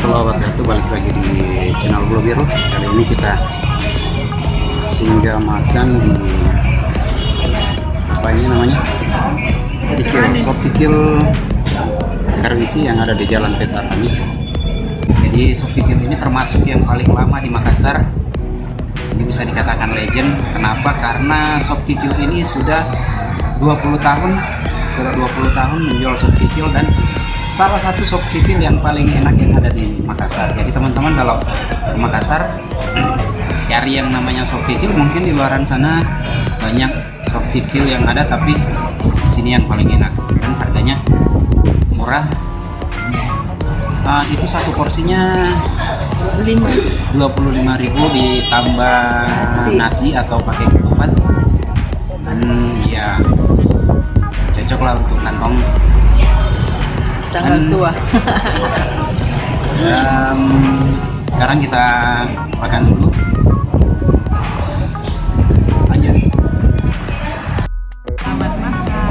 warahmatullahi wabarakatuh. Balik lagi di channel Bulu Biru. Kali ini kita singgah makan di apa ini namanya, Sop Kikil Karwisi yang ada di Jalan Petarani. Jadi Sop Kikil ini termasuk yang paling lama di Makassar. Ini bisa dikatakan legend. Kenapa? Karena Sop Kikil ini sudah 20 tahun menjual sop kikil, dan salah satu sop kikil yang paling enak yang ada di Makassar. Jadi teman-teman kalau ke Makassar cari yang namanya sop kikil, mungkin di luaran sana banyak sop kikil yang ada, tapi di sini yang paling enak dan harganya murah. Itu satu porsinya 25.000 ditambah nasi atau pakai ketupat, dan ya cocok lah untuk kantong tanggal tua. Sekarang kita makan dulu. Lanjut. Selamat makan.